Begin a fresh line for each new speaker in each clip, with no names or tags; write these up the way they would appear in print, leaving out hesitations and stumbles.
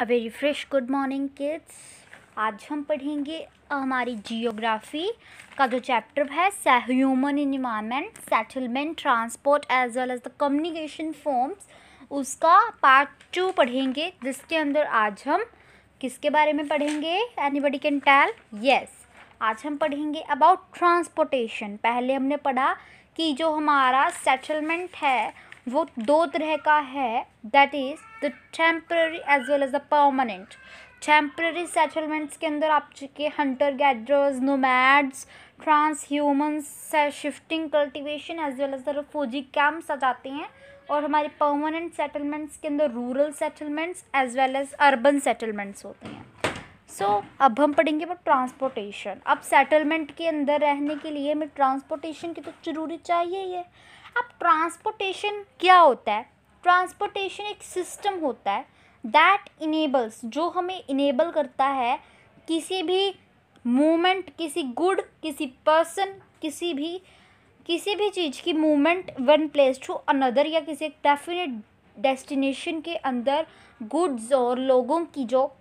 अ very fresh good morning kids. आज हम पढ़ेंगे हमारी जियोग्राफी का जो चैप्टर है human environment, settlement, transport as well as the communication forms, उसका पार्ट 2 पढ़ेंगे, जिसके अंदर आज हम किसके बारे में पढ़ेंगे? Anybody can tell? यस, आज हम पढ़ेंगे अबाउट ट्रांसपोर्टेशन। पहले हमने पढ़ा कि जो हमारा सेटलमेंट है वो दो तरह का है, that is the temporary as well as the permanent. Temporary settlements के अंदर आप चुके hunter gatherers, nomads, transhumance, shifting cultivation as well as the refugee camps आ जाते हैं। और हमारे परमानेंट सेटलमेंट्स के अंदर rural settlements as well as urban settlements होते हैं। अब हम पढ़ेंगे वो ट्रांसपोर्टेशन। अब सेटलमेंट के अंदर रहने के लिए हमें ट्रांसपोर्टेशन की तो ज़रूरी चाहिए ही है। अब ट्रांसपोर्टेशन क्या होता है? ट्रांसपोर्टेशन एक सिस्टम होता है दैट इनेबल्स, जो हमें इनेबल करता है किसी भी मूवमेंट, किसी गुड, किसी पर्सन, किसी भी चीज़ की movement one place to another, या किसी एक डेफिनेट डेस्टिनेशन के अंदर गुड्स और लोगों की जो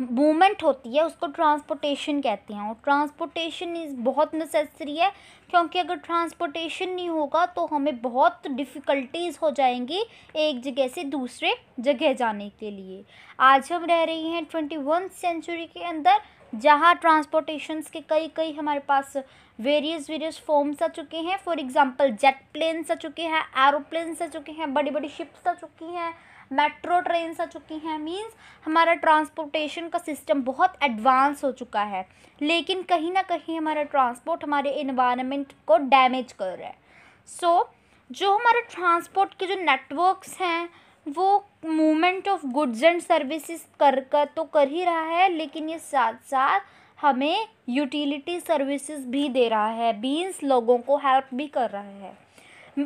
मूवमेंट होती है उसको ट्रांसपोर्टेशन कहते हैं। और ट्रांसपोर्टेशन इज़ बहुत नेसेसरी है, क्योंकि अगर ट्रांसपोर्टेशन नहीं होगा तो हमें बहुत डिफ़िकल्टीज़ हो जाएंगी एक जगह से दूसरे जगह जाने के लिए। आज हम रह रही हैं 21वीं सेंचुरी के अंदर, जहाँ ट्रांसपोर्टेशंस के कई हमारे पास वेरियस फॉर्म्स आ चुके हैं। फॉर एग्जांपल जेट प्लेन्स आ चुके हैं, एरोप्लेन्स आ चुके हैं, बड़ी बड़ी शिप्स आ चुकी हैं, मेट्रो ट्रेन्स आ चुकी हैं। मींस हमारा ट्रांसपोर्टेशन का सिस्टम बहुत एडवांस हो चुका है, लेकिन कहीं ना कहीं हमारा ट्रांसपोर्ट हमारे इन्वायरमेंट को डैमेज कर रहा है। जो हमारे ट्रांसपोर्ट के जो नेटवर्क्स हैं वो movement of goods and services कर ही रहा है, लेकिन ये साथ साथ हमें यूटिलिटी सर्विसेज भी दे रहा है, मीन्स लोगों को हेल्प भी कर रहा है।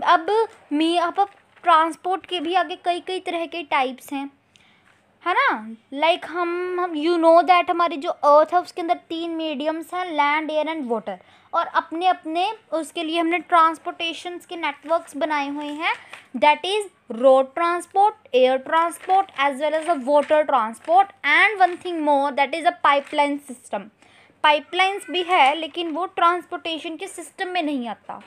अब ट्रांसपोर्ट के भी आगे कई तरह के टाइप्स हैं, है ना। लाइक हम यू नो दैट हमारी जो अर्थ है उसके अंदर 3 मीडियम्स हैं, लैंड, एयर एंड वाटर। और अपने अपने उसके लिए हमने ट्रांसपोर्टेशंस के नेटवर्क्स बनाए हुए हैं, that is road transport, air transport as well as a water transport, and one thing more that is a pipeline system. Pipelines भी है, लेकिन वो ट्रांसपोर्टेशन के सिस्टम में नहीं आता।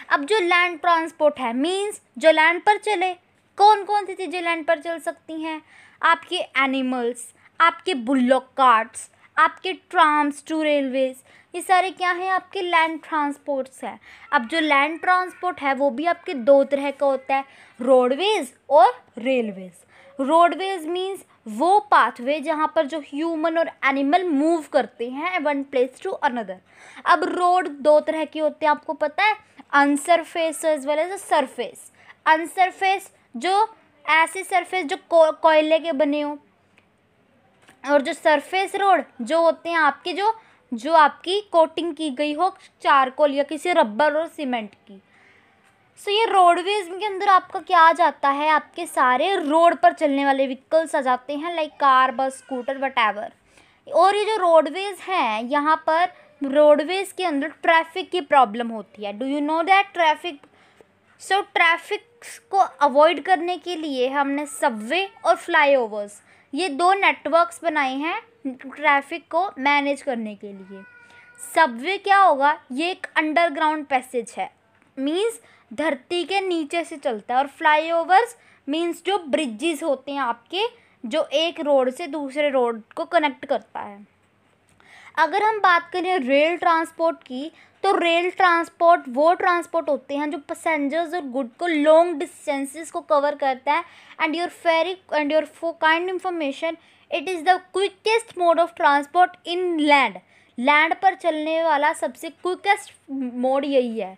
अब जो लैंड ट्रांसपोर्ट है, मींस जो लैंड पर चले, कौन कौन सी चीज़ें लैंड पर चल सकती हैं? आपके एनिमल्स, आपके बुल्लॉक कार्ट्स, आपके ट्राम्स टू रेलवेज, ये सारे क्या हैं? आपके लैंड ट्रांसपोर्ट्स हैं। अब जो लैंड ट्रांसपोर्ट है वो भी आपके दो तरह का होता है, रोडवेज और रेलवेज। रोडवेज मींस वो पाथवे जहाँ पर जो ह्यूमन और एनिमल मूव करते हैं वन प्लेस टू अनदर। अब रोड दो तरह के होते हैं, आपको पता है, अनसरफेस एज वेल एज सरफेस। अनसरफेस जो ऐसे सरफेस जो कोयले के बने हो, और जो सरफेस रोड जो होते हैं आपके जो आपकी कोटिंग की गई हो चारकोल या किसी रबर और सीमेंट की। ये रोडवेज के अंदर आपका क्या आ जाता है? आपके सारे रोड पर चलने वाले व्हीकल्स आ जाते हैं, लाइक कार, बस, स्कूटर, वटएवर। और ये जो रोडवेज हैं, यहाँ पर रोडवेज के अंदर ट्रैफिक की प्रॉब्लम होती है। Do you know that traffic? Traffic को अवॉइड करने के लिए हमने सबवे और फ्लाईओवर्स, ये दो नेटवर्क्स बनाए हैं ट्रैफिक को मैनेज करने के लिए। सबवे क्या होगा? ये एक अंडरग्राउंड पैसेज है, मींस धरती के नीचे से चलता है। और फ्लाईओवर्स मींस जो ब्रिजेस होते हैं आपके, जो एक रोड से दूसरे रोड को कनेक्ट करता है। अगर हम बात करें रेल ट्रांसपोर्ट की, तो रेल ट्रांसपोर्ट वो ट्रांसपोर्ट होते हैं जो पैसेंजर्स और गुड को लॉन्ग डिस्टेंसेस को कवर करता है। And your for kind information, it is the quickest mode of transport in land. Land पर चलने वाला सबसे क्विकेस्ट मोड यही है,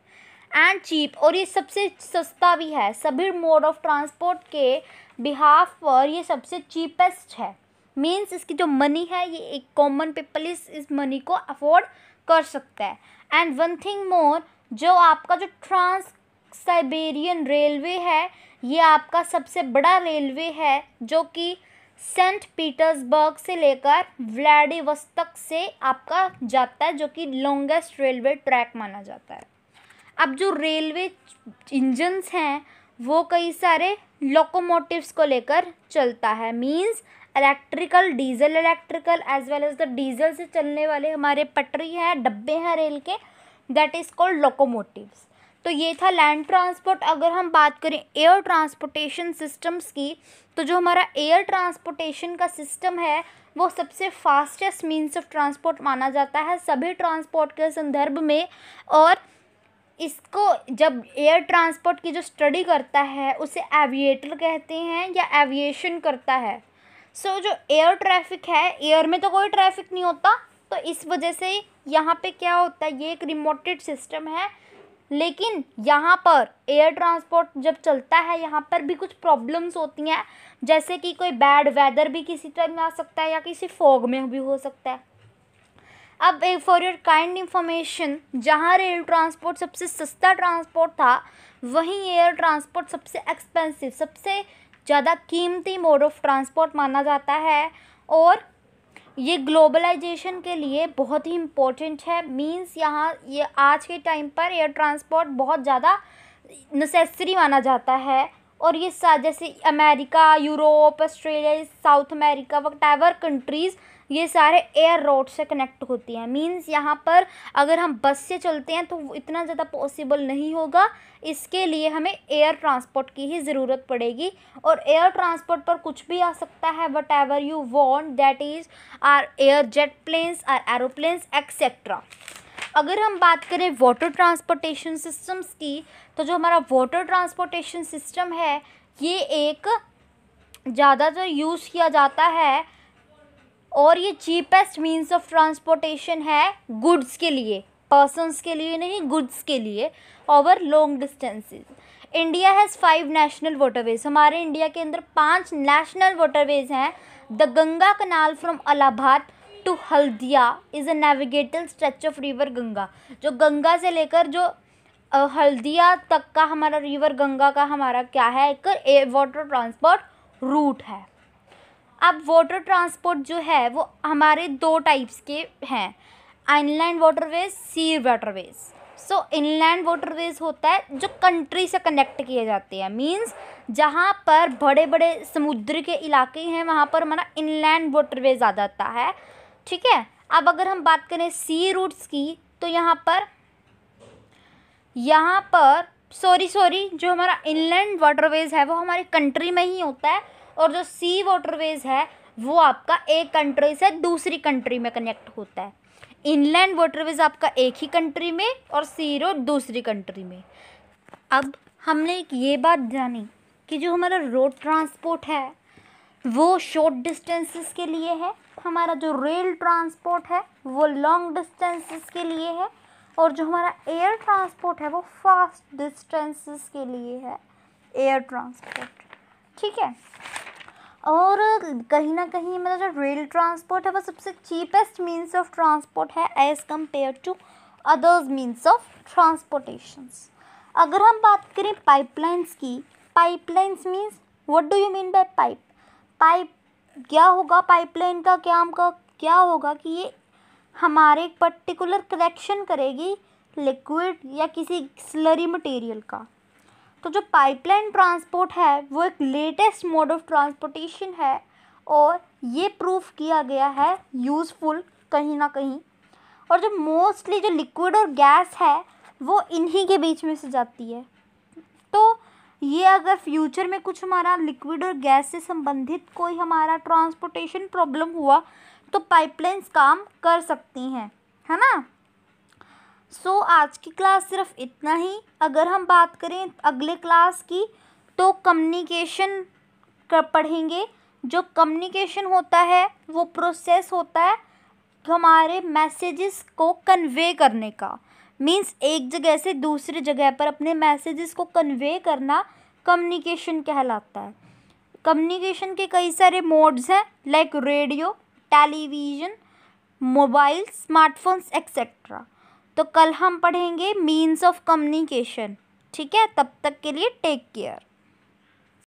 एंड चीप, और ये सबसे सस्ता भी है। सभी मोड ऑफ ट्रांसपोर्ट के बिहाफ पर ये सबसे चीपेस्ट है। मीन्स इसकी जो मनी है, ये एक कॉमन पीपल इस मनी को अफोर्ड कर सकता है। एंड वन थिंग मोर, जो आपका जो ट्रांस साइबेरियन रेलवे है, ये आपका सबसे बड़ा रेलवे है, जो कि सेंट पीटर्सबर्ग से लेकर व्लादिवोस्तोक से आपका जाता है, जो कि लॉन्गेस्ट रेलवे ट्रैक माना जाता है। अब जो रेलवे इंजन्स हैं वो कई सारे लोकोमोटिव्स को लेकर चलता है। Means electrical, diesel electrical as well as the diesel से चलने वाले हमारे पटरी हैं, डब्बे हैं रेल के, दैट इज़ कॉल्ड लोकोमोटिव्स। तो ये था लैंड ट्रांसपोर्ट। अगर हम बात करें एयर ट्रांसपोर्टेशन सिस्टम्स की, तो जो हमारा एयर ट्रांसपोर्टेशन का सिस्टम है वो सबसे फास्टेस्ट मीन्स ऑफ ट्रांसपोर्ट माना जाता है सभी ट्रांसपोर्ट के संदर्भ में। और इसको जब एयर ट्रांसपोर्ट की जो स्टडी करता है उसे एविएटर कहते हैं या एविएशन करता है। सो जो एयर ट्रैफिक है, एयर में तो कोई ट्रैफिक नहीं होता, तो इस वजह से यहाँ पे क्या होता है, ये एक रिमोटेड सिस्टम है। लेकिन यहाँ पर एयर ट्रांसपोर्ट जब चलता है यहाँ पर भी कुछ प्रॉब्लम्स होती हैं, जैसे कि कोई बैड वेदर भी किसी टाइम में आ सकता है या किसी फॉग में भी हो सकता है। अब एक फॉर योर काइंड इंफॉर्मेशन, जहाँ रेल ट्रांसपोर्ट सबसे सस्ता ट्रांसपोर्ट था, वहीं एयर ट्रांसपोर्ट सबसे एक्सपेंसिव, सबसे ज़्यादा कीमती मोड ऑफ ट्रांसपोर्ट माना जाता है। और ये ग्लोबलाइजेशन के लिए बहुत ही इम्पोर्टेंट है। मींस यहाँ ये आज के टाइम पर एयर ट्रांसपोर्ट बहुत ज़्यादा नेसेसरी माना जाता है। और ये जैसे America, Europe, Australia, south America, whatever countries, ये सारे एयर रोड से कनेक्ट होती हैं। मींस यहाँ पर अगर हम बस से चलते हैं तो वो इतना ज़्यादा पॉसिबल नहीं होगा, इसके लिए हमें एयर ट्रांसपोर्ट की ही ज़रूरत पड़ेगी। और एयर ट्रांसपोर्ट पर कुछ भी आ सकता है, whatever you want, that is or air jet planes, or aeroplanes etcetera. अगर हम बात करें वाटर ट्रांसपोर्टेशन सिस्टम्स की, तो जो हमारा वाटर ट्रांसपोर्टेशन सिस्टम है ये एक ज़्यादातर यूज़ किया जाता है और ये चीपेस्ट मीन्स ऑफ ट्रांसपोर्टेशन है गुड्स के लिए, पर्सन्स के लिए नहीं, गुड्स के लिए over long distances. India has 5 national waterways. हमारे इंडिया के अंदर 5 नेशनल वाटरवेज हैं। The Ganga canal from Allahabad to Haldia is a navigable stretch of river Ganga. जो गंगा से लेकर जो हल्दिया तक का हमारा रिवर गंगा का हमारा क्या है, एक वाटर ट्रांसपोर्ट रूट है। अब वाटर ट्रांसपोर्ट जो है वो हमारे 2 टाइप्स के हैं, इनलैंड वाटरवेज, सी वाटरवेज। सो इनलैंड वाटरवेज होता है जो कंट्री से कनेक्ट किए जाते हैं। मींस जहाँ पर बड़े बड़े समुद्र के इलाके हैं वहाँ पर हमारा इनलैंड वाटरवेज आ जाता है। ठीक है। अब अगर हम बात करें सी रूट्स की, तो यहाँ पर जो हमारा इनलैंड वाटरवेज है वो हमारी कंट्री में ही होता है, और जो सी वाटरवेज है वो आपका एक कंट्री से दूसरी कंट्री में कनेक्ट होता है। इनलैंड वाटरवेज आपका एक ही कंट्री में और सी रोड दूसरी कंट्री में। अब हमने एक ये बात जानी कि जो हमारा रोड ट्रांसपोर्ट है वो शॉर्ट डिस्टेंसेस के लिए है, हमारा जो रेल ट्रांसपोर्ट है वो लॉन्ग डिस्टेंसेस के लिए है, और जो हमारा एयर ट्रांसपोर्ट है वो फास्ट डिस्टेंसेस के लिए है, एयर ट्रांसपोर्ट। ठीक है। और कहीं ना कहीं मतलब जो रेल ट्रांसपोर्ट है वो सबसे चीपेस्ट मीन्स ऑफ ट्रांसपोर्ट है as compare to others means of transportations. अगर हम बात करें पाइपलाइंस की, pipelines means what do you mean by pipe? Pipe क्या होगा, पाइपलाइन का क्या होगा कि ये हमारे एक पर्टिकुलर कनेक्शन करेगी लिक्विड या किसी स्लरी मटेरियल का। तो जो पाइपलाइन ट्रांसपोर्ट है वो एक लेटेस्ट मोड ऑफ ट्रांसपोर्टेशन है, और ये प्रूफ किया गया है यूज़फुल कहीं ना कहीं। और जो मोस्टली जो लिक्विड और गैस है वो इन्हीं के बीच में से जाती है। तो ये अगर फ्यूचर में कुछ हमारा लिक्विड और गैस से संबंधित कोई हमारा ट्रांसपोर्टेशन प्रॉब्लम हुआ तो पाइपलाइंस काम कर सकती हैं, है ना। सो आज की क्लास सिर्फ इतना ही। अगर हम बात करें अगले क्लास की तो कम्युनिकेशन पढ़ेंगे। जो कम्युनिकेशन होता है वो प्रोसेस होता है हमारे मैसेजेस को कन्वे करने का। मीन्स एक जगह से दूसरी जगह पर अपने मैसेजेस को कन्वे करना कम्युनिकेशन कहलाता है। कम्युनिकेशन के कई सारे मोड्स हैं, like radio, television, mobile, smartphones etcetera. तो कल हम पढ़ेंगे मीन्स ऑफ कम्युनिकेशन। ठीक है, तब तक के लिए टेक केयर।